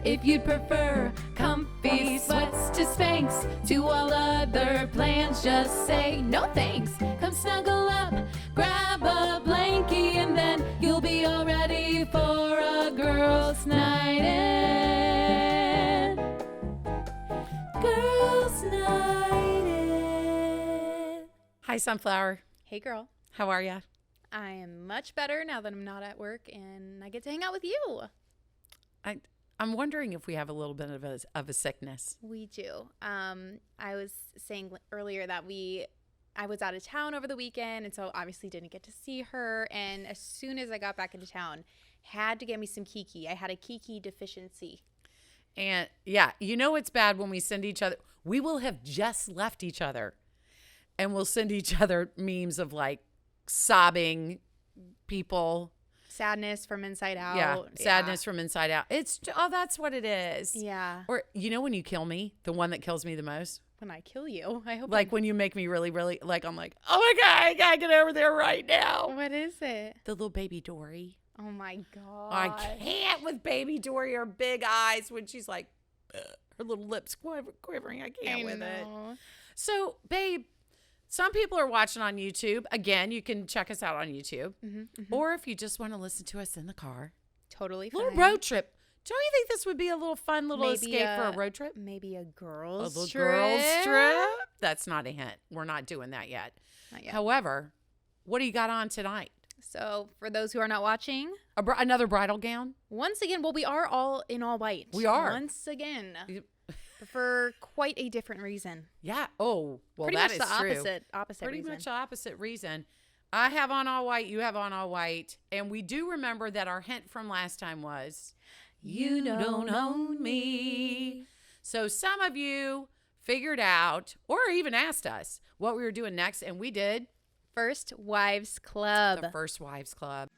If you'd prefer comfy sweats to Spanx, to all other plans, just say no thanks. Come snuggle up, grab a blankie, and then you'll be all ready for a girls' night in. Girls' night in. Hi, Sunflower. Hey, girl. How are ya? I am much better now that I'm not at work and I get to hang out with you. I'm wondering if we have a little bit of a sickness. We do. I was saying earlier that I was out of town over the weekend, and so obviously didn't get to see her. And as soon as I got back into town, had to get me some Kiki. I had a Kiki deficiency. And yeah, you know it's bad when we send each other. We will have just left each other, and we'll send each other memes of like sobbing people. Sadness from inside out. Yeah, sadness from inside out. That's what it is. Yeah. Or you know when you kill me, the one that kills me the most? When I kill you. I hope. Like when you make me really, really, like I'm like, oh my God, I gotta get over there right now. What is it? The little baby Dory. Oh my God. I can't with baby Dory, her big eyes when she's like, her little lips quivering. I can't with it. So, babe, some people are watching on YouTube. Again, you can check us out on YouTube. Or if you just want to listen to us in the car. Totally fine. Little road trip. Don't you think this would be a little fun little escape for a road trip? Maybe a girls' little trip. girls' trip? That's not a hint. We're not doing that yet. Not yet. However, what do you got on tonight? So for those who are not watching, Another bridal gown? once again, well, we are all in all white. We are. Once again. For quite a different reason. Yeah. Oh, well, Pretty that much is the true. opposite Pretty reason. much the opposite reason. I have on all white. You have on all white. And we do remember that our hint from last time was, you don't own me. So some of you figured out or even asked us what we were doing next. And we did. First Wives Club. The First Wives Club.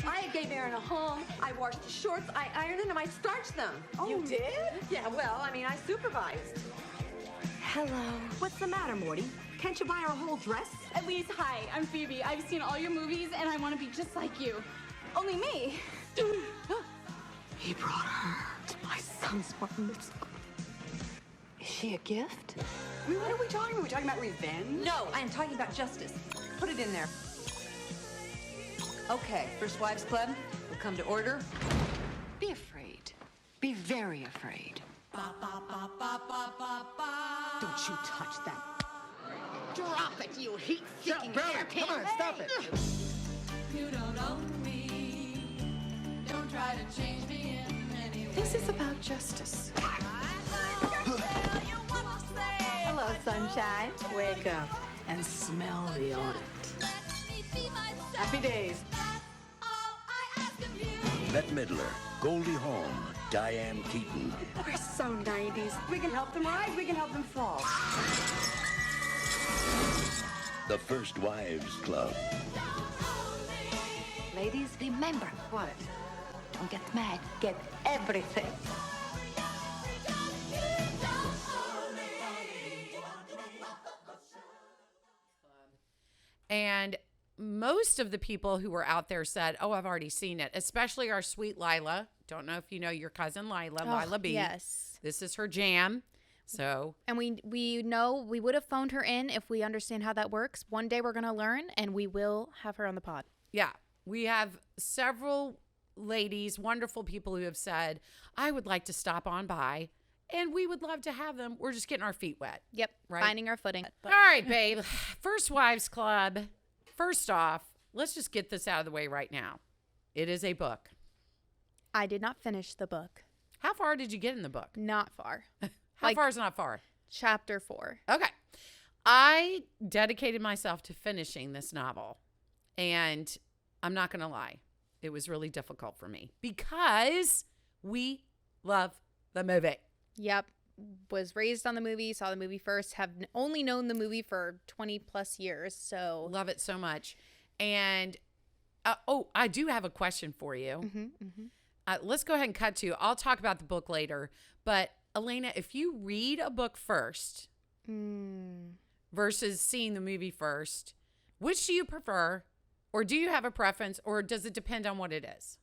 I gave Aaron a home. I washed his shorts. I ironed them. I starched them. Oh, you did? Yeah, well, I mean, I supervised. Hello. What's the matter, Morty? Can't you buy her a whole dress? Elise, hi, I'm Phoebe. I've seen all your movies and I want to be just like you. Only me. He brought her to my son's bar mitzvah. Is she a gift? I mean, what are we talking about? Are we talking about revenge? No, I am talking about justice. Put it in there. Okay, First Wives Club will come to order. Be afraid. Be very afraid. Don't you touch that. Drop it, you heat-seeking hairpin. Come on, stop it. You don't own me. Don't try to change me in any way. This is about justice. Hello, sunshine. Wake up and smell the audit. Happy days. Bette Midler, Goldie Hawn, Diane Keaton. We're so 90s. We can help them rise, we can help them fall. The First Wives Club. Ladies, remember what? Don't get mad. Get everything. And most of the people who were out there said, oh, I've already seen it, especially our sweet Lila. Don't know if you know your cousin Lila, Lila B. Yes. This is her jam. So, And we know we would have phoned her in if we understand how that works. One day we're going to learn, and we will have her on the pod. yeah, we have several ladies, wonderful people who have said, I would like to stop on by, and we would love to have them. We're just getting our feet wet. Yep. Right. Finding our footing. All right, babe. First Wives Club. First off, let's just get this out of the way right now. It is a book. I did not finish the book. How far did you get in the book? Not far. How far is not far? Chapter 4. Okay. I dedicated myself to finishing this novel. And I'm not going to lie. It was really difficult for me because we love the movie. Yep. Was raised on the movie, saw the movie first, have only known the movie for 20 plus years. So Love it so much. And, I do have a question for you. Let's go ahead and cut to, I'll talk about the book later. But Elena, if you read a book first versus seeing the movie first, which do you prefer? Or do you have a preference, or does it depend on what it is?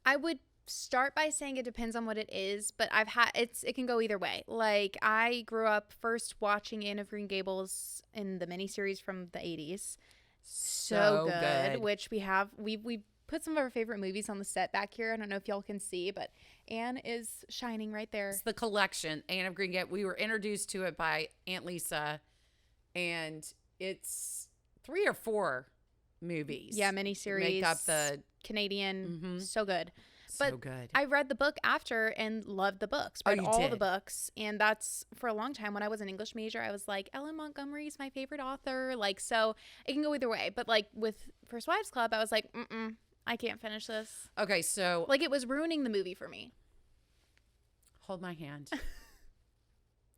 I would start by saying it depends on what it is, but it can go either way. Like, I grew up first watching Anne of Green Gables in the miniseries from the 80s. So good. Which we put some of our favorite movies on the set back here. I don't know if y'all can see, but Anne is shining right there. It's the collection, Anne of Green Gables. We were introduced to it by Aunt Lisa, and it's 3 or 4 movies. Yeah, miniseries. Make up the Canadian. So good. But so good. I read the book after and loved the books. Read all the books. And that's, for a long time, when I was an English major, I was like, Ellen Montgomery's my favorite author. Like, so it can go either way. But like with First Wives Club, I was like, I can't finish this. Okay, so like, it was ruining the movie for me. Hold my hand.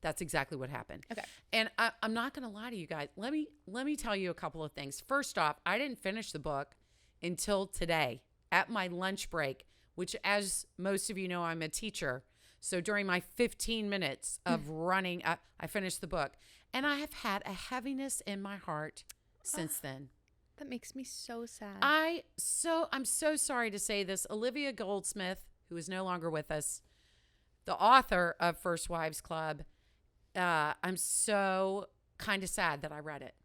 That's exactly what happened. Okay. And I'm not going to lie to you guys. Let me tell you a couple of things. First off, I didn't finish the book until today at my lunch break, which, as most of you know, I'm a teacher. So during my 15 minutes of running, I finished the book. And I have had a heaviness in my heart since then. That makes me so sad. I'm so sorry to say this. Olivia Goldsmith, who is no longer with us, the author of First Wives Club, I'm so kind of sad that I read it.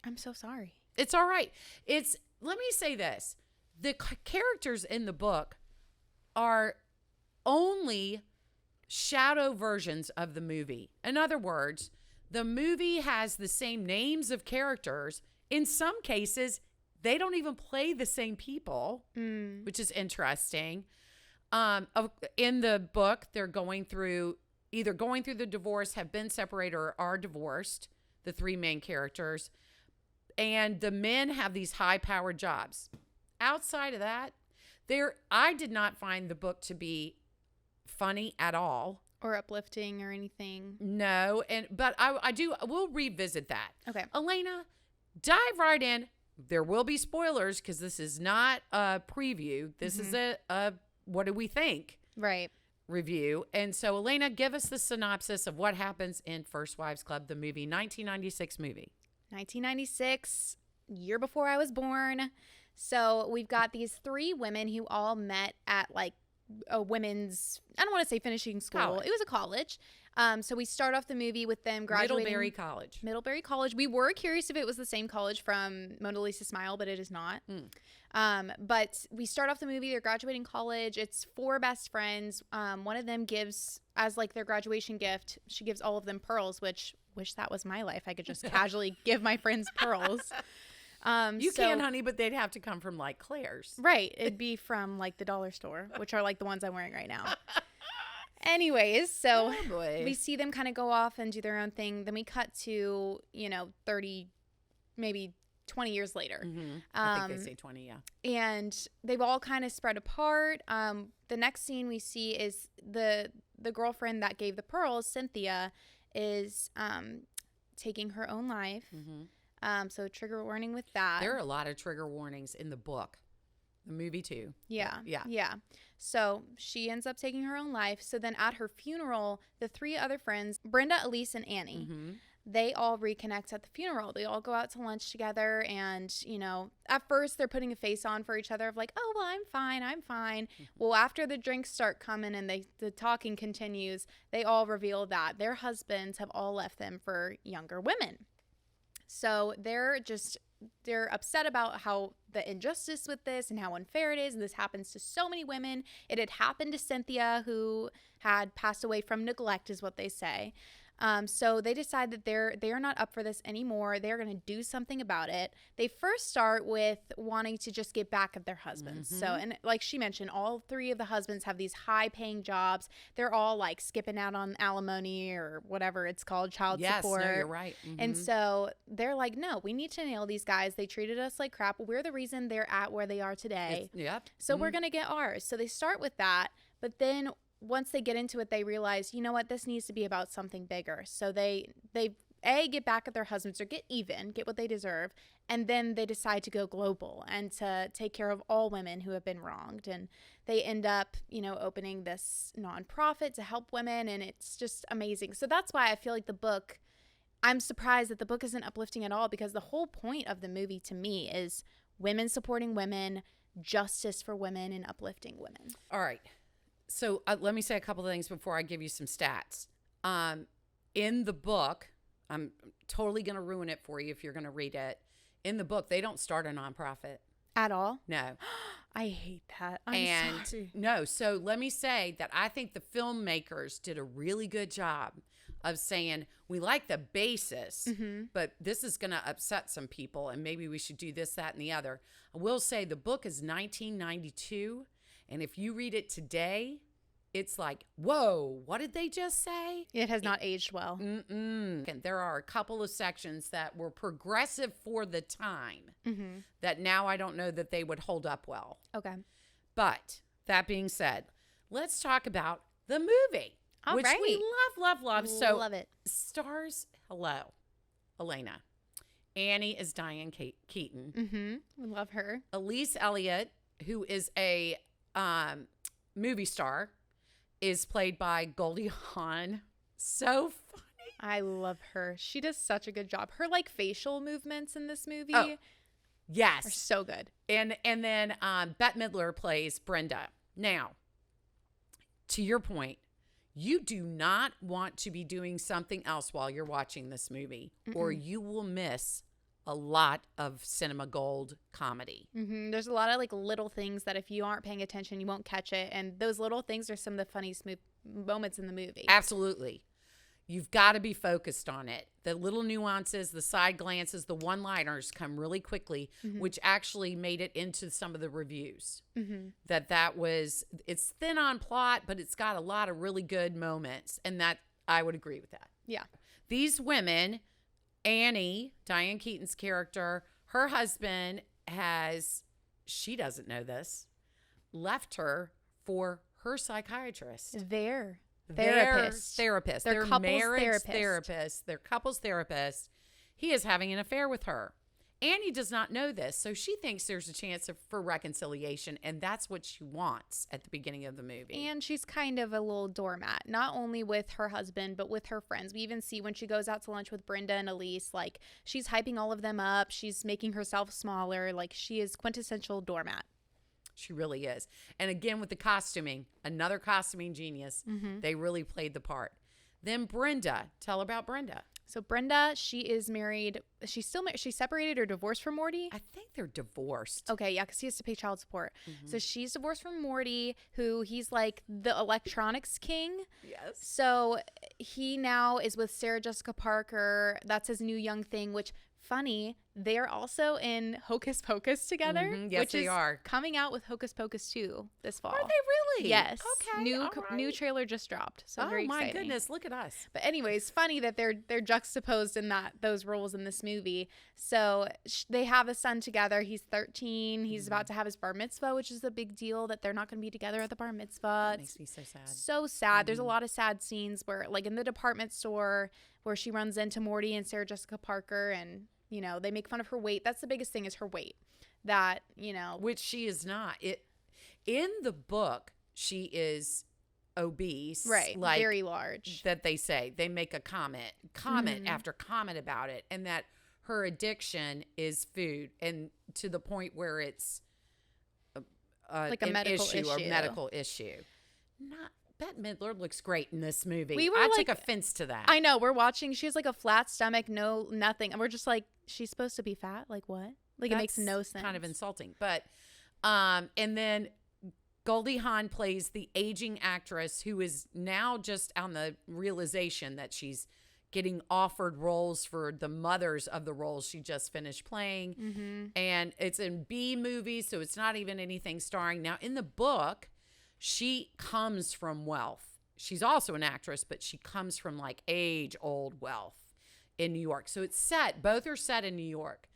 I'm so sorry. It's all right. Let me say this. The characters in the book are only shadow versions of the movie. In other words, the movie has the same names of characters. In some cases, they don't even play the same people, which is interesting. In the book, they're either going through the divorce, have been separated, or are divorced, the 3 main characters. And the men have these high-powered jobs. Outside of that, I did not find the book to be funny at all. Or uplifting or anything. No, but we'll revisit that. Okay. Elena, dive right in. There will be spoilers because this is not a preview. This is a what do we think? Right. Review. And so, Elena, give us the synopsis of what happens in First Wives Club, the movie, 1996 movie. 1996, year before I was born. So we've got these 3 women who all met at like a women's, I don't want to say finishing school. College. It was a college. So we start off the movie with them graduating. Middlebury College. We were curious if it was the same college from Mona Lisa Smile, but it is not. But we start off the movie, they're graduating college. It's 4 best friends. One of them gives, as like their graduation gift, she gives all of them pearls, which wish that was my life. I could just casually give my friends pearls. You can, honey, but they'd have to come from like Claire's. Right. It'd be from like the dollar store, which are like the ones I'm wearing right now. Anyways, so we see them kind of go off and do their own thing. Then we cut to, 30, maybe 20 years later. I think they say 20, yeah. And they've all kind of spread apart. The next scene we see is the girlfriend that gave the pearls, Cynthia, is taking her own life. So trigger warning with that. There are a lot of trigger warnings in the book. The movie too. Yeah. So she ends up taking her own life. So then at her funeral, the 3 other friends, Brenda, Elise, and Annie, they all reconnect at the funeral. They all go out to lunch together. And, at first they're putting a face on for each other of like, oh, well, I'm fine. Well, after the drinks start coming and the talking continues, they all reveal that their husbands have all left them for younger women. So they're upset about how the injustice with this and how unfair it is. And this happens to so many women. It had happened to Cynthia, who had passed away from neglect, is what they say. So they decide that they are not up for this anymore. They're going to do something about it. They first start with wanting to just get back at their husbands. So, and like she mentioned, all 3 of the husbands have these high-paying jobs. They're all like skipping out on alimony or whatever it's called, child support. Yes, no, you're right. And so they're like, no, we need to nail these guys. They treated us like crap. We're the reason they're at where they are today. So we're going to get ours. So they start with that, but then once they get into it, they realize, you know what, this needs to be about something bigger. So they get back at their husbands or get what they deserve. And then they decide to go global and to take care of all women who have been wronged. And they end up, opening this nonprofit to help women. And it's just amazing. So that's why I feel like I'm surprised that the book isn't uplifting at all, because the whole point of the movie to me is women supporting women, justice for women and uplifting women. All right. So let me say a couple of things before I give you some stats. In the book, I'm totally going to ruin it for you if you're going to read it. In the book, they don't start a nonprofit. At all? No. I hate that. I'm sorry. No, so let me say that I think the filmmakers did a really good job of saying, we like the basis, but this is going to upset some people, and maybe we should do this, that, and the other. I will say the book is 1992, and if you read it today, it's like, whoa, what did they just say? It has not aged well. And there are a couple of sections that were progressive for the time that now I don't know that they would hold up well. Okay. But that being said, let's talk about the movie, All which right. we love. So Love it. stars, hello, Elena. Annie is Diane Keaton. We love her. Elise Elliott, who is a movie star, is played by Goldie Hawn. So funny. I love her. She does such a good job. Her like facial movements in this movie Oh, yes. are so good. And then Bette Midler plays Brenda. Now, to your point, you do not want to be doing something else while you're watching this movie, or you will miss a lot of cinema gold comedy. There's a lot of like little things that if you aren't paying attention, you won't catch it. And those little things are some of the funniest moments in the movie. Absolutely. You've got to be focused on it. The little nuances, the side glances, the one-liners come really quickly, which actually made it into some of the reviews. That was, it's thin on plot, but it's got a lot of really good moments. And that, I would agree with that. Yeah. These women, Annie, Diane Keaton's character, her husband she doesn't know this, left her for her psychiatrist. Their Therapist. Their Their couples marriage therapist. Their couples therapist. He is having an affair with her. Annie does not know this, so she thinks there's a chance for reconciliation, and that's what she wants at the beginning of the movie. And she's kind of a little doormat, not only with her husband, but with her friends. We even see when she goes out to lunch with Brenda and Elise, like she's hyping all of them up. She's making herself smaller. Like she is quintessential doormat. She really is. And again, with the costuming, another costuming genius. They really played the part. Then Brenda. Tell about Brenda. So Brenda, she is married. She's still married. She's separated or divorced from Morty. I think they're divorced. Okay, yeah, because he has to pay child support. So she's divorced from Morty, who he's like the electronics king. Yes. So he now is with Sarah Jessica Parker. That's his new young thing, which funny, they're also in Hocus Pocus together. Yes, which they is are. Coming out with Hocus Pocus 2 this fall. Are they really? Yes. Okay. New all right. new trailer just dropped. So Oh very my exciting. goodness! Look at us. But anyways, funny that they're juxtaposed in those roles in this movie. So they have a son together. He's 13. He's about to have his bar mitzvah, which is a big deal that they're not going to be together at the bar mitzvah. That It's makes me so sad. so sad. There's a lot of sad scenes where, like in the department store, where she runs into Morty and Sarah Jessica Parker, and you know they make fun of her weight. That's the biggest thing is her weight. That Which she is not. In the book, she is obese, right, like very large. that they say. They make a comment after comment about it, and that her addiction is food, and to the point where it's Like a an medical issue or issue. medical issue. Not Bette Midler looks great in this movie. We were I like- took offense to that. I know, we're watching. She has like a flat stomach, no nothing, and we're just like, she's supposed to be fat. Like what? Like it makes That's no sense. Kind of insulting, but and then Goldie Hawn plays the aging actress who is now just on the realization that she's getting offered roles for the mothers of the roles she just finished playing. And it's in B movies, so it's not even anything starring. Now, in the book, she comes from wealth. She's also an actress, but she comes from like age-old wealth in New York. So it's both are set in New York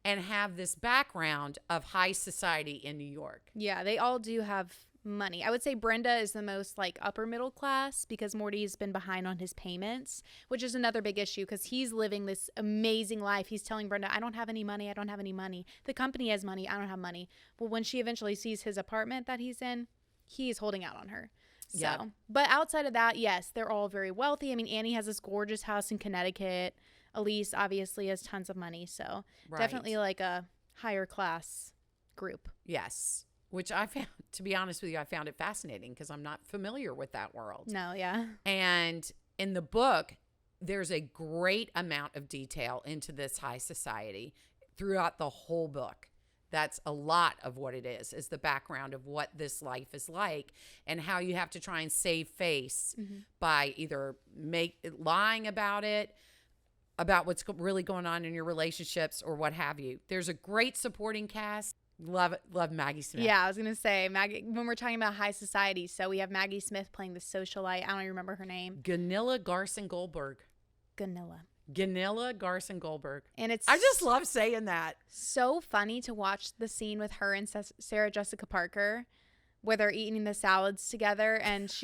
and have this background of high society in New York. Yeah, they all do have money. I would say Brenda is the most like upper middle class because Morty's been behind on his payments, which is another big issue because he's living this amazing life. He's telling Brenda, I don't have any money. I don't have any money. The company has money. I don't have money. Well, when she eventually sees his apartment that he's in, he's holding out on her. So, Yeah. But outside of that, yes, they're all very wealthy. I mean, Annie has this gorgeous house in Connecticut. Elise obviously has tons of money. So Right. definitely like a higher class group. Yes. which I found, to be honest with you, I found it fascinating because I'm not familiar with that world. No, yeah. And in the book, there's a great amount of detail into this high society throughout the whole book. That's a lot of what it is the background of what this life is like and how you have to try and save face by either lying about it, about what's really going on in your relationships or what have you. There's a great supporting cast. Love Maggie Smith. Yeah, I was going to say, Maggie, when we're talking about high society, so we have Maggie Smith playing the socialite. I don't even remember her name. Gunilla Garson Goldberg. Gunilla Garson Goldberg. And I just love saying that. So funny to watch the scene with her and Sarah Jessica Parker where they're eating the salads together and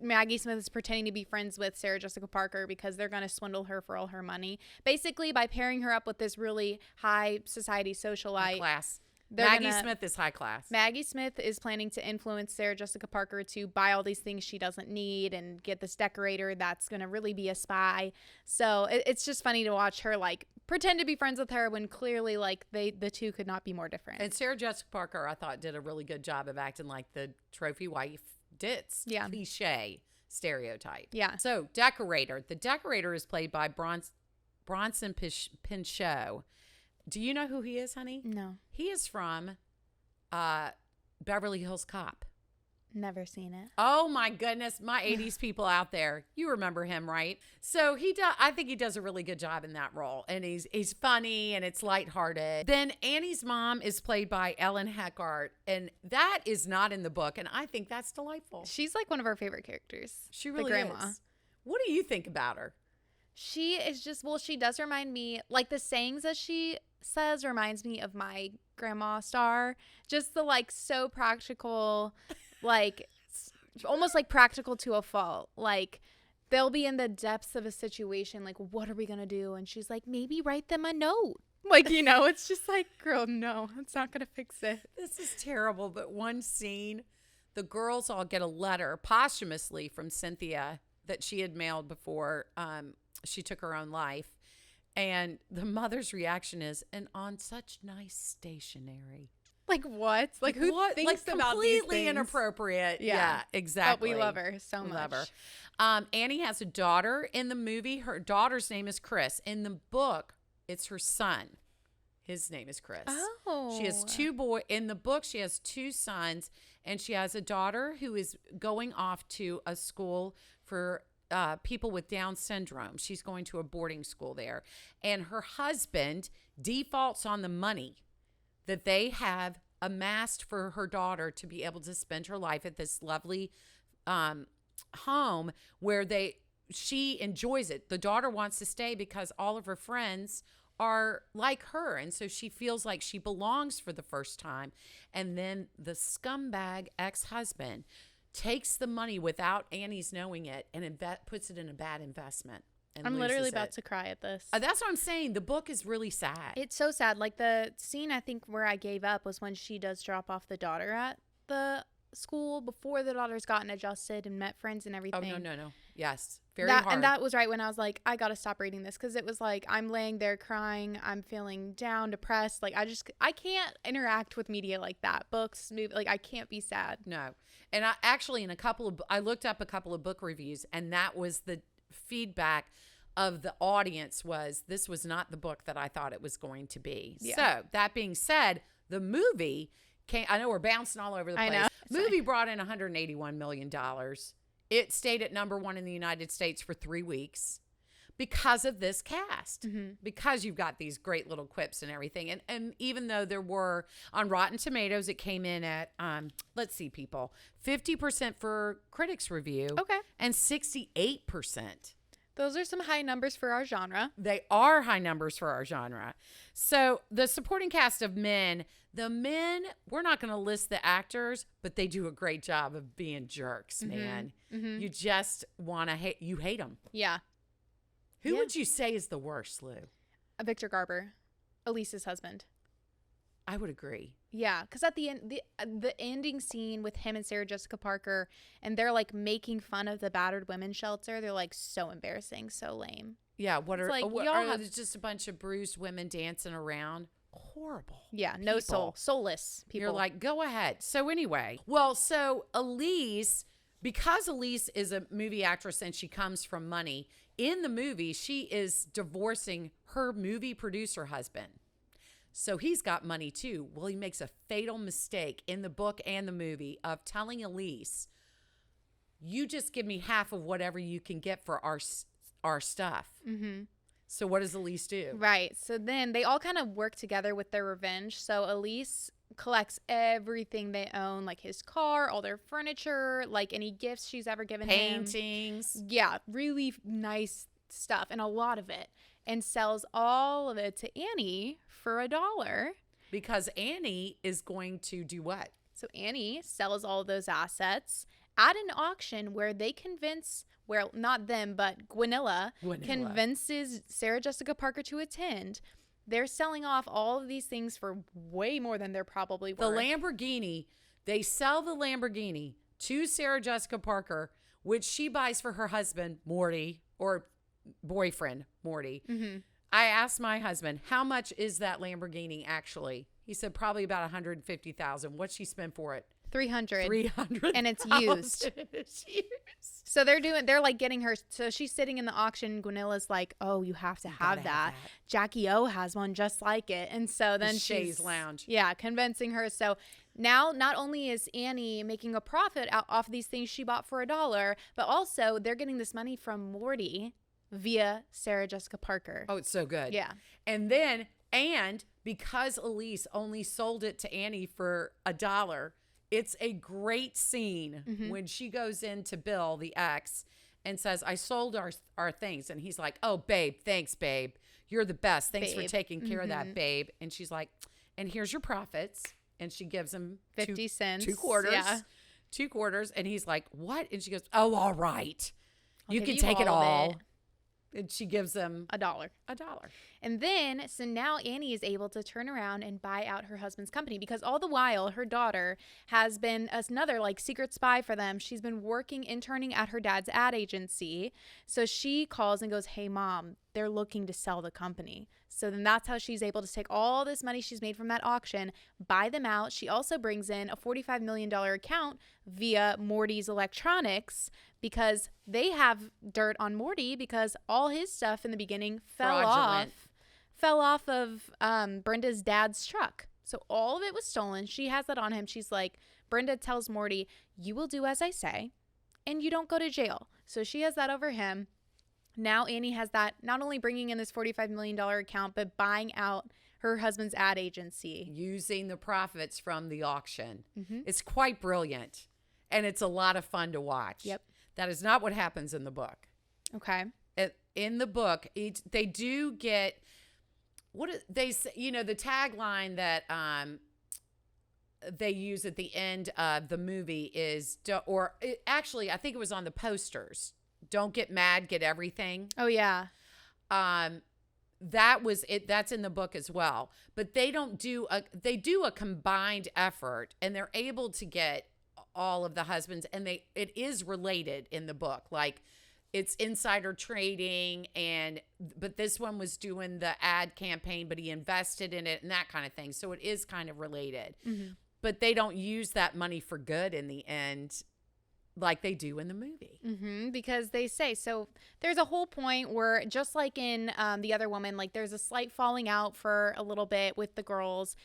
Maggie Smith is pretending to be friends with Sarah Jessica Parker because they're going to swindle her for all her money. Basically, by pairing her up with this really high society socialite. Class. Maggie Smith is high class. Maggie Smith is planning to influence Sarah Jessica Parker to buy all these things she doesn't need and get this decorator that's going to really be a spy. So it's just funny to watch her like pretend to be friends with her when clearly like the two could not be more different. And Sarah Jessica Parker, I thought, did a really good job of acting like the trophy wife ditz cliche stereotype. Yeah. So decorator. The decorator is played by Bronson Pinchot. Do you know who he is, honey? No. He is from Beverly Hills Cop. Never seen it. Oh my goodness, my 80s people out there. You remember him, right? So I think he does a really good job in that role. And he's funny and it's lighthearted. Then Annie's mom is played by Ellen Heckart, and that is not in the book, and I think that's delightful. She's like one of our favorite characters. She really the grandma. is. What do you think about her? She is just, well, she does remind me, like the sayings that she says reminds me of my grandma Star. Just the like so practical, like almost like practical to a fault. Like they'll be in the depths of a situation, like what are we gonna do? And she's like, maybe write them a note. Like, you know, it's just like, girl, no, it's not gonna fix it. This is terrible, but one scene, the girls all get a letter posthumously from Cynthia that she had mailed before she took her own life. And the mother's reaction is, and on such nice stationery. Like what? Like who thinks like about these completely things? inappropriate. Yeah, exactly. But we love her so much. Love her. Annie has a daughter in the movie. Her daughter's name is Chris. In the book, it's her son. His name is Chris. Oh. She has in the book, she has two sons, and she has a daughter who is going off to a school for people with Down syndrome. She's going to a boarding school there. And her husband defaults on the money that they have amassed for her daughter to be able to spend her life at this lovely home where she enjoys it. The daughter wants to stay because all of her friends are like her, and so she feels like she belongs for the first time. And then the scumbag ex-husband takes the money without Annie's knowing it and puts it in a bad investment. And I'm literally about it. to cry at this. That's what I'm saying. The book is really sad. It's so sad. Like the scene I think where I gave up was when she does drop off the daughter at the school before the daughter's gotten adjusted and met friends and everything. Oh, no. Yes. Very hard. And that was right when I was like, I got to stop reading this because it was like I'm laying there crying. I'm feeling down, depressed. Like I can't interact with media like that. Books, movie, like I can't be sad. No. And I actually I looked up a couple of book reviews, and that was the feedback of the audience was this was not the book that I thought it was going to be. Yeah. So that being said, the movie I know we're bouncing all over the place. I know. Movie brought in $181 million. It stayed at number 1 in the United States for 3 weeks because of this cast, because you've got these great little quips and everything. And even though there were, on Rotten Tomatoes, it came in at, let's see, people, 50% for critics review. Okay. And 68%. Those are some high numbers for our genre. They are high numbers for our genre. So the supporting cast of the men, we're not going to list the actors, but they do a great job of being jerks, man. Mm-hmm. You just want to hate them. Yeah. Who would you say is the worst, Lou? Victor Garber, Elise's husband. I would agree. Yeah, because at the end, the ending scene with him and Sarah Jessica Parker, and they're like making fun of the battered women's shelter. They're like so embarrassing, so lame. Yeah, are y'all just a bunch of bruised women dancing around? horrible. Yeah, no soul, soulless people. You're like, go ahead. So anyway, so Elise, because Elise is a movie actress and she comes from money, in the movie, she is divorcing her movie producer husband. So he's got money too. Well, he makes a fatal mistake in the book and the movie of telling Elise, you just give me half of whatever you can get for our stuff. Mm-hmm. So what does Elise do? Right. So then they all kind of work together with their revenge. So Elise collects everything they own, like his car, all their furniture, like any gifts she's ever given him. Paintings. Yeah, really nice stuff, and a lot of it, and sells all of it to Annie for $1. Because Annie is going to do what? So Annie sells all of those assets at an auction where they convince, well, not them, but Gwenilla convinces Sarah Jessica Parker to attend. They're selling off all of these things for way more than they're probably worth. The Lamborghini, they sell the Lamborghini to Sarah Jessica Parker, which she buys for her husband, Morty, or boyfriend, Morty. Mm-hmm. I asked my husband, how much is that Lamborghini actually? He said probably about $150,000. What'd she spend for it? 300. 300. And it's used. So they're like getting her. So she's sitting in the auction. Gwenilla's like, oh, you have to have that. Jackie O has one just like it. And so then she's Lounge. Yeah, convincing her. So now not only is Annie making a profit off of these things she bought for $1, but also they're getting this money from Morty via Sarah Jessica Parker. Oh, it's so good. Yeah. And because Elise only sold it to Annie for $1, it's a great scene when she goes in to Bill, the ex, and says, I sold our things. And he's like, oh, babe, thanks, babe. You're the best. Thanks for taking care of that, babe. And she's like, and here's your profits. And she gives him 50 cents. 2 quarters. Yeah. 2 quarters. And he's like, what? And she goes, oh, all right. You can take it all. And she gives him $1. $1. And then, so now Annie is able to turn around and buy out her husband's company, because all the while her daughter has been another like secret spy for them. She's been interning at her dad's ad agency. So she calls and goes, hey, Mom, they're looking to sell the company. So then that's how she's able to take all this money she's made from that auction, buy them out. She also brings in a $45 million account via Morty's Electronics, because they have dirt on Morty because all his stuff in the beginning fell off of Brenda's dad's truck. So all of it was stolen. She has that on him. She's like, Brenda tells Morty, you will do as I say and you don't go to jail. So she has that over him. Now Annie has that, not only bringing in this $45 million account, but buying out her husband's ad agency. Using the profits from the auction. Mm-hmm. It's quite brilliant. And it's a lot of fun to watch. Yep. That is not what happens in the book. Okay. In the book, they do get, the tagline that they use at the end of the movie is, actually, I think it was on the posters. Don't get mad, get everything. Oh, yeah. That was it. That's in the book as well. But they do a combined effort, and they're able to get all of the husbands, and it is related in the book. Like, it's insider trading, but this one was doing the ad campaign, but he invested in it and that kind of thing. So it is kind of related. Mm-hmm. But they don't use that money for good in the end, like they do in the movie. Mm-hmm, because they say, so there's a whole point where, just like in The Other Woman, like there's a slight falling out for a little bit with the girls.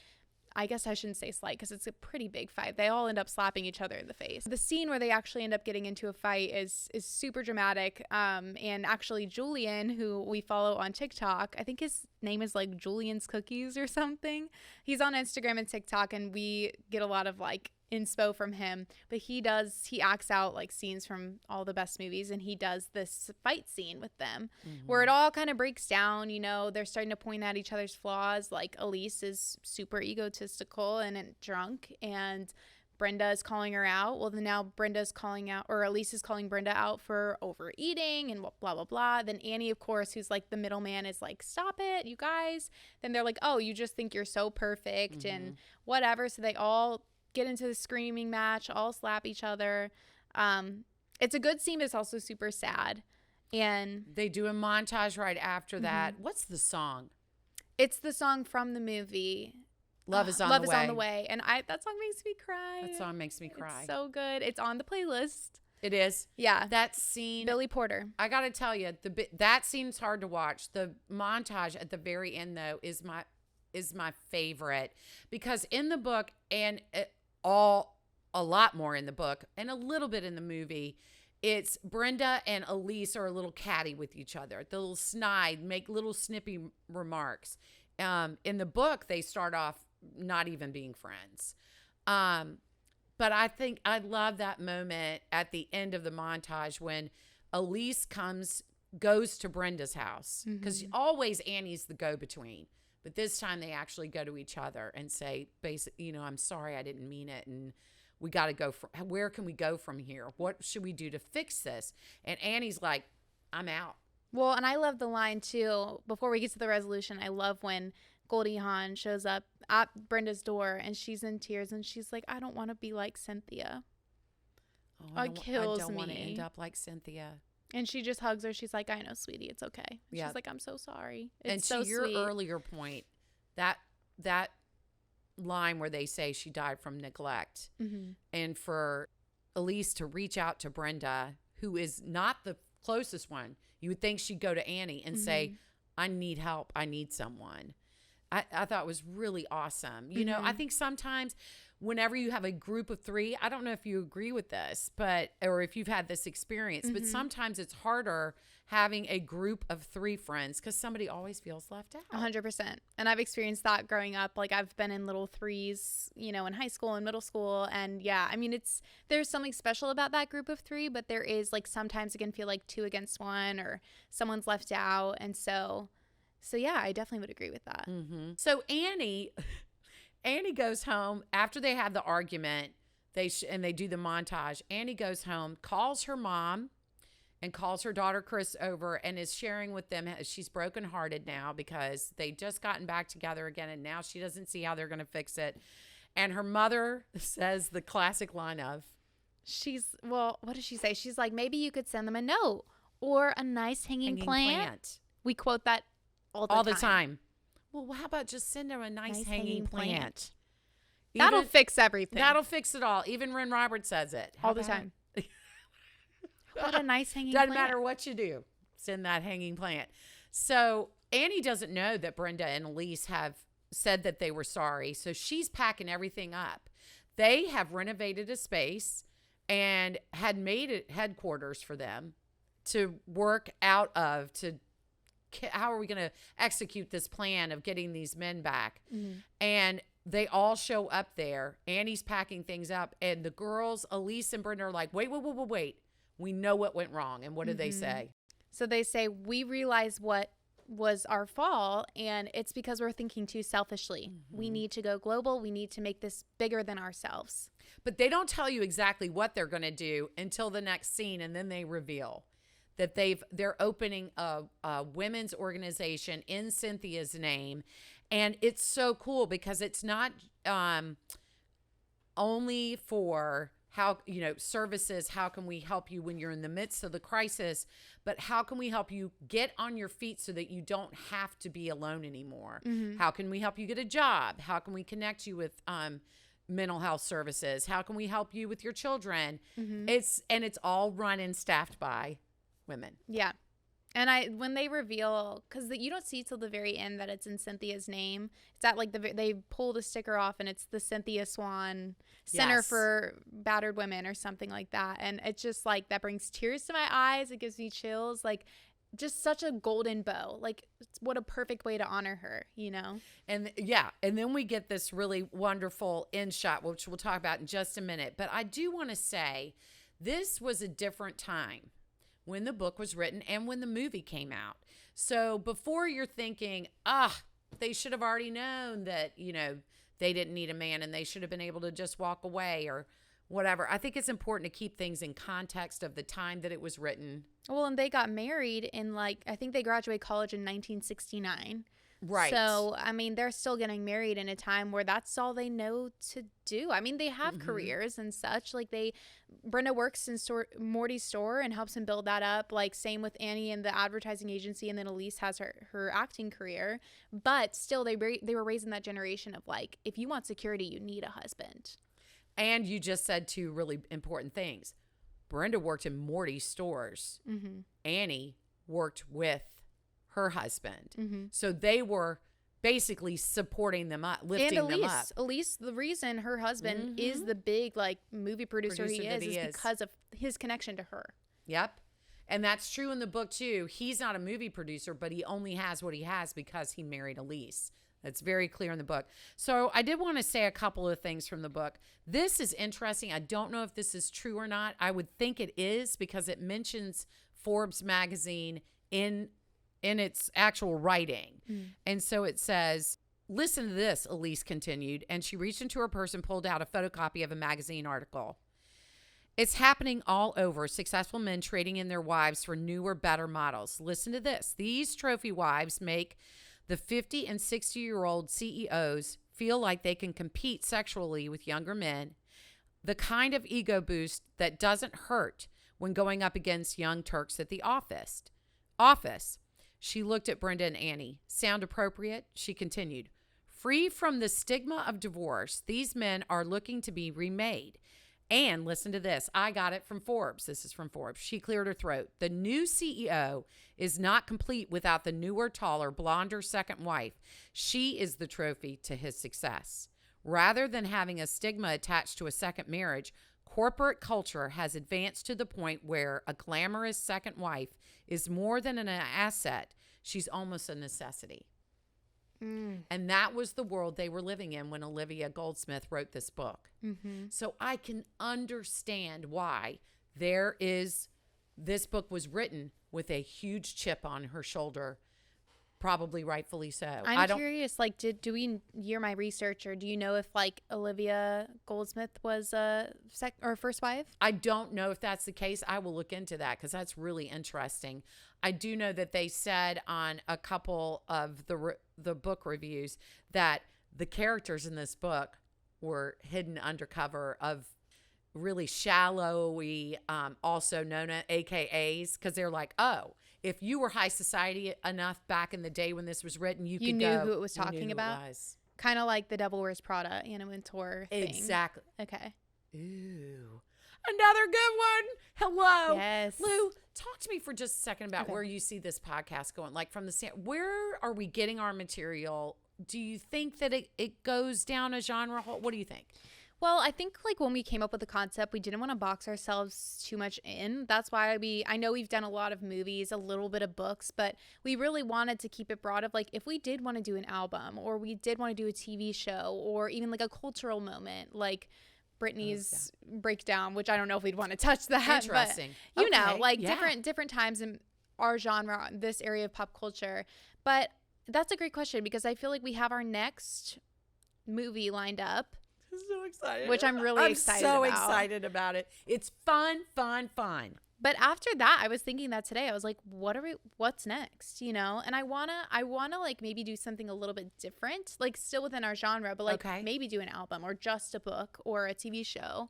I guess I shouldn't say slight, because it's a pretty big fight. They all end up slapping each other in the face. The scene where they actually end up getting into a fight is super dramatic. And actually Julian, who we follow on TikTok, I think his name is like Julian's Cookies or something. He's on Instagram and TikTok, and we get a lot of like inspo from him, but he acts out like scenes from all the best movies, and he does this fight scene with them where it all kind of breaks down. They're starting to point at each other's flaws. Like, Elise is super egotistical and drunk, and Brenda is calling her out. Well, then now Brenda's calling out, or Elise is calling Brenda out for overeating and blah, blah, blah. Then Annie, of course, who's like the middleman, is like, stop it, you guys. Then they're like, oh, you just think you're so perfect and whatever. So they all get into the screaming match, all slap each other. It's a good scene, but it's also super sad. And they do a montage right after that. What's the song? It's the song from the movie. Love is on Love the is way. on the way. And that song makes me cry. That song makes me cry. It's so good. It's on the playlist. It is. Yeah. That scene. Billy Porter. I got to tell you, that scene's hard to watch. The montage at the very end, though, is my favorite, because in the book, and a lot more in the book and a little bit in the movie, it's Brenda and Elise are a little catty with each other. The little snide, make little snippy remarks. In the book, they start off not even being friends. But I think I love that moment at the end of the montage when Elise goes to Brenda's house, because always Annie's the go-between. But this time they actually go to each other and say, basically, I'm sorry, I didn't mean it. And we got to go where can we go from here? What should we do to fix this? And Annie's like, I'm out. Well, and I love the line too. Before we get to the resolution, I love when Goldie Hawn shows up at Brenda's door and she's in tears and she's like, I don't want to be like Cynthia. Oh, It kills I don't want to me. end up like Cynthia. And she just hugs her. She's like, I know, sweetie, it's okay. Yeah. She's like, I'm so sorry. And It's so to your sweet. earlier point, that line where they say she died from neglect, and for Elise to reach out to Brenda, who is not the closest one, you would think she'd go to Annie and say, I need help. I need someone. I thought it was really awesome. I think sometimes whenever you have a group of three, I don't know if you agree with this, or if you've had this experience, but sometimes it's harder having a group of three friends because somebody always feels left out. 100%. And I've experienced that growing up. Like I've been in little threes, in high school and middle school. And yeah, I mean, there's something special about that group of three, but there is like sometimes it can feel like 2 against 1 or someone's left out. And so yeah, I definitely would agree with that. So Annie goes home after they have the argument. And they do the montage. Annie goes home, calls her mom, and calls her daughter Chris over, and is sharing with them. She's brokenhearted now because they just gotten back together again, and now she doesn't see how they're going to fix it. And her mother says the classic line of, what does she say? She's like, maybe you could send them a note or a nice hanging plant. We quote that all the time. Well, how about just send her a nice hanging plant? That'll fix everything. That'll fix it all. Even Ren Roberts says it. All the time. What a nice hanging Doesn't plant. matter what you do, send that hanging plant. So Annie doesn't know that Brenda and Elise have said that they were sorry. So she's packing everything up. They have renovated a space and had made it headquarters for them to work out of, how are we going to execute this plan of getting these men back? And they all show up there. Annie's packing things up. And the girls, Elise and Brenda, are like, wait. We know what went wrong. And what do they say? So they say, we realize what was our fault, and it's because we're thinking too selfishly. We need to go global. We need to make this bigger than ourselves. But they don't tell you exactly what they're going to do until the next scene, and then they reveal that they're opening a women's organization in Cynthia's name. And it's so cool because it's not only for services, how can we help you when you're in the midst of the crisis, but how can we help you get on your feet so that you don't have to be alone anymore? How can we help you get a job? How can we connect you with mental health services? How can we help you with your children? It's all run and staffed by women. Yeah. And when they reveal, because you don't see till the very end that it's in Cynthia's name. It's at like they pull the sticker off and it's the Cynthia Swan Center Yes. for Battered Women or something like that. And it's just like, that brings tears to my eyes. It gives me chills. Like, just such a golden bow. Like, what a perfect way to honor her, And yeah, and then we get this really wonderful end shot, which we'll talk about in just a minute. But I do want to say this was a different time when the book was written and when the movie came out. So before you're thinking, they should have already known that, they didn't need a man and they should have been able to just walk away or whatever. I think it's important to keep things in context of the time that it was written. Well, and they got married in I think they graduated college in 1969. Right. So, I mean, they're still getting married in a time where that's all they know to do. I mean, they have careers and such. Like Brenda works in Morty's store and helps him build that up. Like same with Annie and the advertising agency, and then Elise has her acting career. But still, they were raised in that generation of like, if you want security, you need a husband. And you just said two really important things. Brenda worked in Morty's stores. Annie worked with her husband. So they were basically supporting them up, lifting them up. Elise, the reason her husband is the big like movie producer he is because of his connection to her. Yep. And that's true in the book too. He's not a movie producer, but he only has what he has because he married Elise. That's very clear in the book. So I did want to say a couple of things from the book. This is interesting. I don't know if this is true or not. I would think it is because it mentions Forbes magazine in its actual writing. And so it says, listen to this, Elise continued, and she reached into her purse and pulled out a photocopy of a magazine article. It's happening all over. Successful men trading in their wives for newer, better models. Listen to this. These trophy wives make the 50 and 60-year-old CEOs feel like they can compete sexually with younger men, the kind of ego boost that doesn't hurt when going up against young Turks at the office. She looked at Brenda and Annie. Sound appropriate? She continued. Free from the stigma of divorce, these men are looking to be remade. And listen to this. I got it from Forbes. This is from Forbes. She cleared her throat. The new CEO is not complete without the newer, taller, blonder second wife. She is the trophy to his success. Rather than having a stigma attached to a second marriage, corporate culture has advanced to the point where a glamorous second wife is more than an asset. She's almost a necessity. And that was the world they were living in when Olivia Goldsmith wrote this book. So I can understand why this book was written with a huge chip on her shoulder. Probably rightfully so. I'm curious, like, do we hear my research, or do you know if like Olivia Goldsmith was or first wife? I don't know if that's the case. I will look into that because that's really interesting. I do know that they said on a couple of the book reviews that the characters in this book were hidden undercover of really shallowy, also known as AKAs, because they're like, oh, if you were high society enough back in the day when this was written, you could knew go, who it was talking about. Kind of like the Devil Wears Prada, Anna Wintour thing. Exactly. Okay. Ooh, another good one. Hello. Yes. Lou, talk to me for just a second about where you see this podcast going. Like from where are we getting our material? Do you think that it goes down a genre hole? What do you think? Well, I think like when we came up with the concept, we didn't want to box ourselves too much in. That's why I know we've done a lot of movies, a little bit of books, but we really wanted to keep it broad of like, if we did want to do an album or we did want to do a TV show or even like a cultural moment, like Britney's breakdown, which I don't know if we'd want to touch that. Interesting. But, you know, like different times in our genre, this area of pop culture. But that's a great question because I feel like we have our next movie lined up. I'm so excited. Which I'm really excited about. I'm so excited about it. It's fun. But after that, I was thinking that today. I was like, what's next? You know? And I wanna like maybe do something a little bit different, like still within our genre, but like maybe do an album or just a book or a TV show.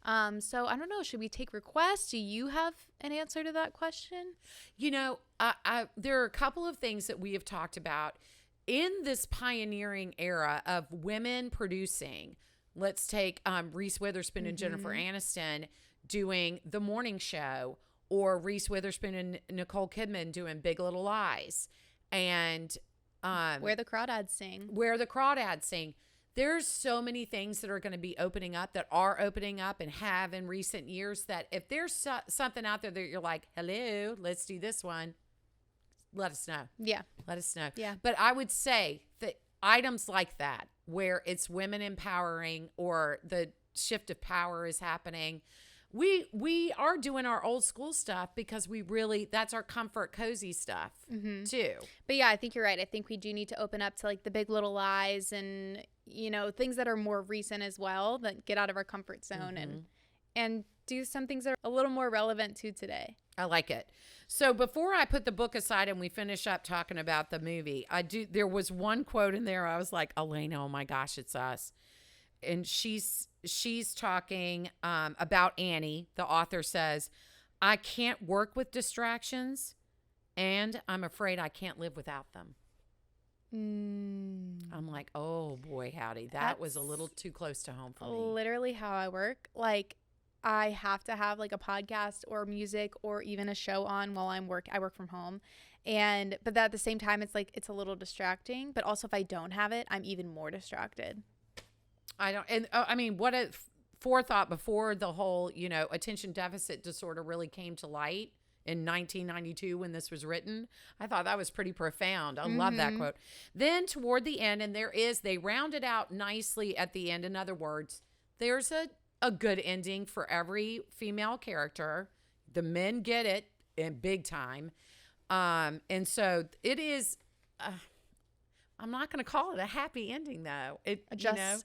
So I don't know. Should we take requests? Do you have an answer to that question? You know, there are a couple of things that we have talked about in this pioneering era of women producing. Let's take Reese Witherspoon and Jennifer Aniston doing The Morning Show, or Reese Witherspoon and Nicole Kidman doing Big Little Lies, and Where the Crawdads Sing. There's so many things that are going to be opening up, that are opening up and have in recent years, that if there's something out there that you're like, hello, let's do this one, let us know. Yeah. Let us know. Yeah. But I would say that items like that, where it's women empowering or the shift of power is happening, we are doing our old school stuff because that's our comfort, cozy stuff too. But yeah, I think you're right. I think we do need to open up to like the Big Little Lies and, you know, things that are more recent as well, that get out of our comfort zone and do some things that are a little more relevant to today. I like it. So before I put the book aside and we finish up talking about the movie, there was one quote in there. I was like, Elena, oh my gosh, it's us. And she's talking about Annie. The author says, I can't work with distractions, and I'm afraid I can't live without them. I'm like, oh boy, howdy. That was a little too close to home for me. Literally how I work. Like, I have to have like a podcast or music or even a show on while I work from home. But at the same time, it's like, it's a little distracting. But also if I don't have it, I'm even more distracted. I mean, what a forethought before the whole, attention deficit disorder really came to light in 1992 when this was written. I thought that was pretty profound. I love that quote. Then toward the end, and they round it out nicely at the end. In other words, there's a good ending for every female character. The men get it in big time. And so it is, I'm not going to call it a happy ending, though. A justice?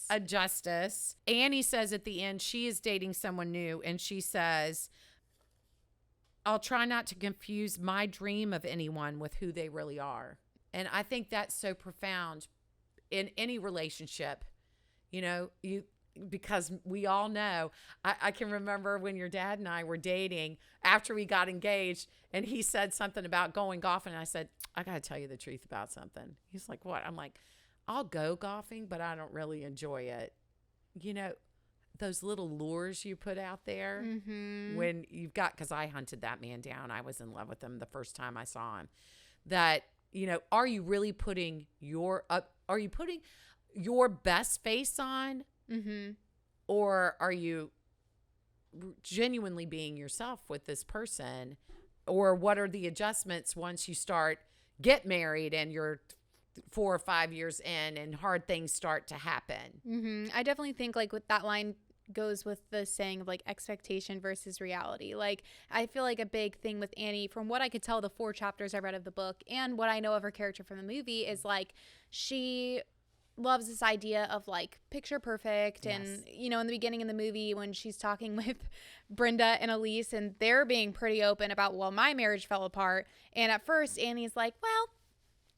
A justice. Annie says at the end she is dating someone new, and she says, I'll try not to confuse my dream of anyone with who they really are. And I think that's so profound in any relationship, because we all know, I can remember when your dad and I were dating after we got engaged, and he said something about going golfing. And I said, I got to tell you the truth about something. He's like, what? I'm like, I'll go golfing, but I don't really enjoy it. Those little lures you put out there when you've got, because I hunted that man down. I was in love with him the first time I saw him. That, are you really putting your best face on? Or are you genuinely being yourself with this person? Or what are the adjustments once you get married and you're 4 or 5 years in and hard things start to happen? I definitely think like with that line goes with the saying of like expectation versus reality. Like, I feel like a big thing with Annie, from what I could tell, the 4 chapters I read of the book and what I know of her character from the movie, is like she loves this idea of like picture perfect. Yes. And in the beginning of the movie when she's talking with Brenda and Elise, and they're being pretty open about, well, my marriage fell apart, and at first Annie's like, well,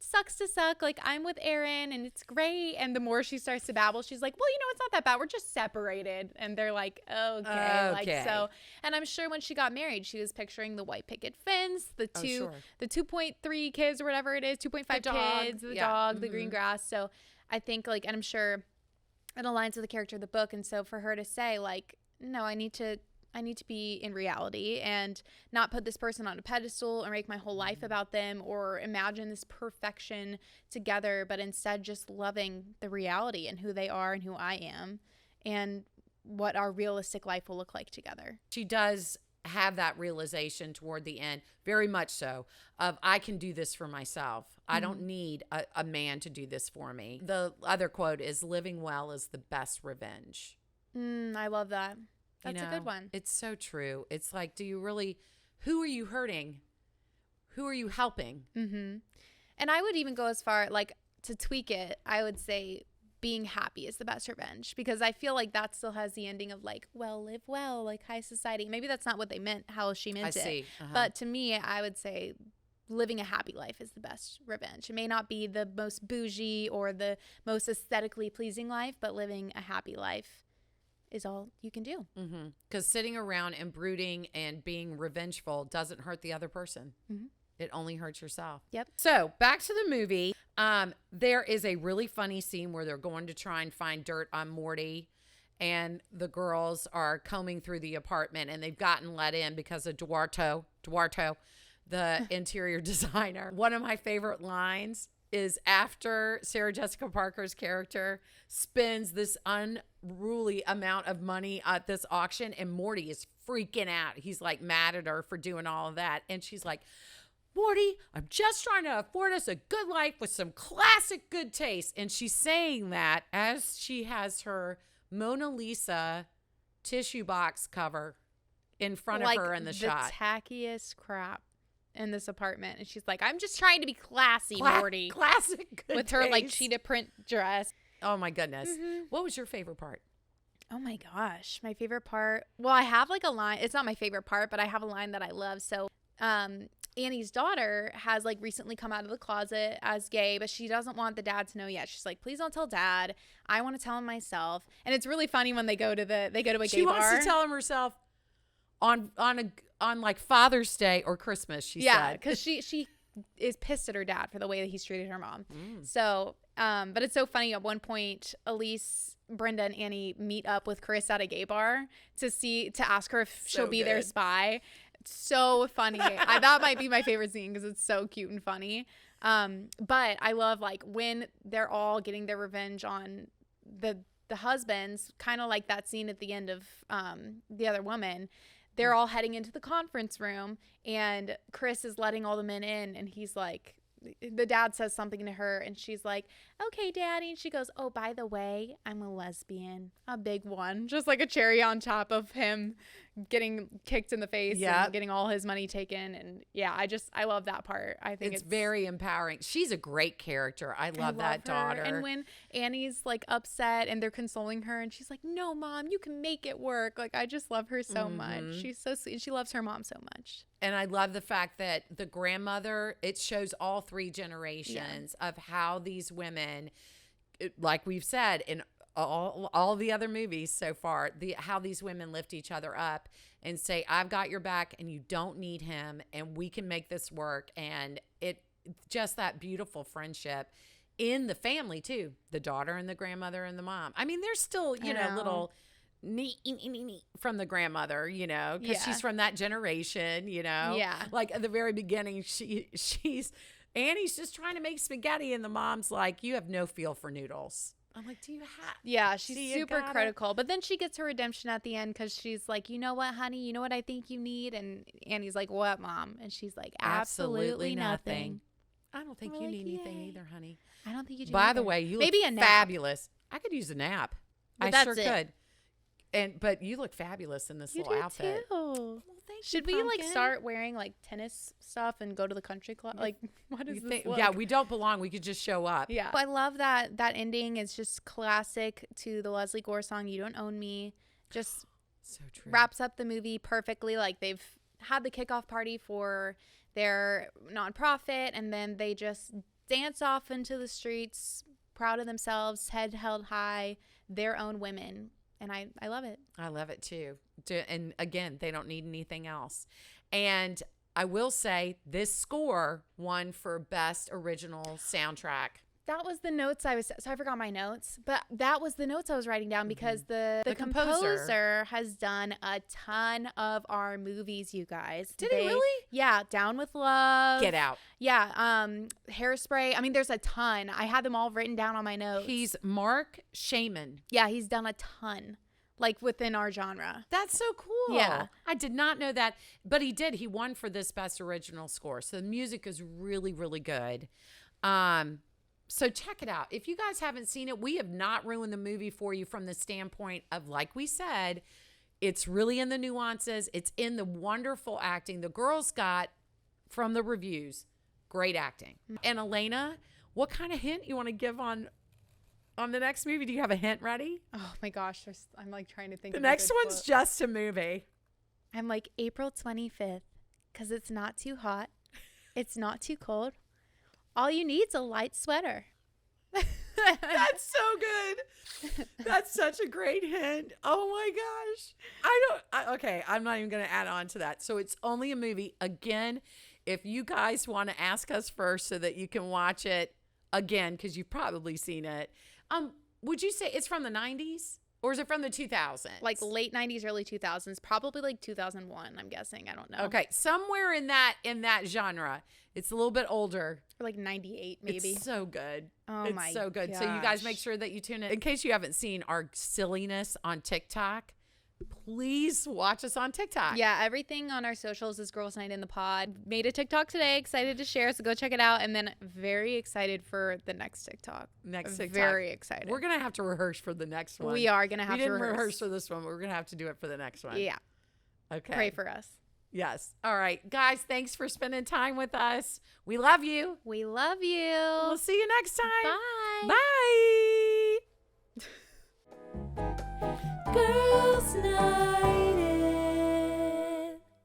sucks to suck, like I'm with Aaron and it's great. And the more she starts to babble, she's like, well, it's not that bad, we're just separated. And they're like, okay. Like, so, and I'm sure when she got married she was picturing the white picket fence, the 2.3 kids or whatever it is, 2.5 kids, the dog, the green grass. So I think like, and I'm sure it aligns with the character of the book. And so for her to say like, no, I need to be in reality and not put this person on a pedestal or make my whole life about them or imagine this perfection together, but instead just loving the reality and who they are and who I am and what our realistic life will look like together. She does have that realization toward the end, very much so, of I can do this for myself. I don't need a man to do this for me. The other quote is, living well is the best revenge. I love that. That's a good one. It's so true. It's like, who are you hurting? Who are you helping? And I would even go as far, like, to tweak it, I would say being happy is the best revenge, because I feel like that still has the ending of like, well, live well, like high society. Maybe that's not what they meant, how she meant it. I see. But to me, I would say living a happy life is the best revenge. It may not be the most bougie or the most aesthetically pleasing life, but living a happy life is all you can do. Because sitting around and brooding and being revengeful doesn't hurt the other person. It only hurts yourself. Yep. So back to the movie. There is a really funny scene where they're going to try and find dirt on Morty, and the girls are combing through the apartment, and they've gotten let in because of Duarto, the interior designer. One of my favorite lines is after Sarah Jessica Parker's character spends this unruly amount of money at this auction, and Morty is freaking out. He's like mad at her for doing all of that. And she's like, Morty, I'm just trying to afford us a good life with some classic good taste. And she's saying that as she has her Mona Lisa tissue box cover in front of her in the shot. The tackiest crap in this apartment. And she's like, I'm just trying to be classy, Morty. Classic good with her like cheetah print dress. Oh my goodness. What was your favorite part? Oh my gosh. My favorite part. Well, I have like a line. It's not my favorite part, but I have a line that I love. So, Annie's daughter has like recently come out of the closet as gay, but she doesn't want the dad to know yet. She's like, please don't tell dad. I want to tell him myself. And it's really funny when they go to a gay bar. She wants to tell him herself on like Father's Day or Christmas, she said. Because she is pissed at her dad for the way that he's treated her mom. So, but it's so funny. At one point, Elise, Brenda, and Annie meet up with Chris at a gay bar to ask her if she'll be their spy. It's so funny. That might be my favorite scene because it's so cute and funny. But I love like when they're all getting their revenge on the husbands, kind of like that scene at the end of The Other Woman. They're all heading into the conference room and Chris is letting all the men in and he's like, the dad says something to her and she's like, okay, daddy. And she goes, oh, by the way, I'm a lesbian. A big one. Just like a cherry on top of him getting kicked in the face and getting all his money taken. And yeah, I love that part. I think it's very empowering. She's a great character. I love that daughter. And when Annie's like upset and they're consoling her and she's like, no, mom, you can make it work. Like, I just love her so much. She's so sweet. She loves her mom so much. And I love the fact that the grandmother, it shows all three generations of how these women, like we've said in all the other movies so far, how these women lift each other up and say, I've got your back and you don't need him and we can make this work. And it just that beautiful friendship in the family too, the daughter and the grandmother and the mom. I mean, there's still, you know, little neat from the grandmother, you know, because she's from that generation, you know. Yeah. Like at the very beginning, she's Annie's just trying to make spaghetti and the mom's like, you have no feel for noodles. I'm like, do you have? Yeah, she's super critical. But then she gets her redemption at the end because she's like, you know what, honey? You know what I think you need? And Annie's like, what, mom? And she's like, absolutely nothing. I don't think you need anything either, honey. I don't think you do. By the way, you look fabulous. I could use a nap. I sure could. But you look fabulous in this little outfit. Too. Well, should we like start wearing like tennis stuff and go to the country club? Like, what is this look? Yeah, we don't belong. We could just show up. Yeah. I love that ending is just classic to the Leslie Gore song, You Don't Own Me. Just so true. Wraps up the movie perfectly. Like they've had the kickoff party for their nonprofit and then they just dance off into the streets, proud of themselves, head held high, their own women. And I love it. I love it too. And again, they don't need anything else. And I will say this score won for Best Original Soundtrack. That was the notes so I forgot my notes, but that was the notes I was writing down because the composer has done a ton of our movies, you guys. Did he really? Yeah. Down with Love. Get Out. Yeah. Hairspray. I mean, there's a ton. I had them all written down on my notes. He's Mark Shaman. Yeah. He's done a ton. Like within our genre. That's so cool. Yeah. I did not know that. But he did. He won for this Best Original Score. So the music is really, really good. So check it out. If you guys haven't seen it, we have not ruined the movie for you from the standpoint of, like we said, it's really in the nuances. It's in the wonderful acting. The girls got, from the reviews, great acting. And Elena, what kind of hint you want to give on the next movie? Do you have a hint ready? Oh my gosh. I'm like trying to think. The next one's just a movie. I'm like April 25th because it's not too hot. It's not too cold. All you need is a light sweater. That's so good. That's such a great hint. Oh my gosh. Okay, I'm not even going to add on to that. So it's only a movie. Again, if you guys want to ask us first so that you can watch it again, because you've probably seen it. Would you say it's from the 90s? Or is it from the 2000s? Like late 90s, early 2000s. Probably like 2001, I'm guessing. I don't know. Okay, somewhere in that genre. It's a little bit older. Or like 98, maybe. It's so good. Oh it's my so good. gosh. So you guys make sure that you tune in. In case you haven't seen our silliness on TikTok, please watch us on TikTok. Yeah, everything on our socials is Girls Night in the Pod. Made a TikTok today. Excited to share, so go check it out. And then very excited for the next TikTok. Very excited. We're going to have to rehearse for the next one. We are going to have to rehearse. We didn't rehearse for this one, but we're going to have to do it for the next one. Yeah. Okay. Pray for us. Yes. All right. Guys, thanks for spending time with us. We love you. We love you. We'll see you next time. Bye. Bye. Girls' Night.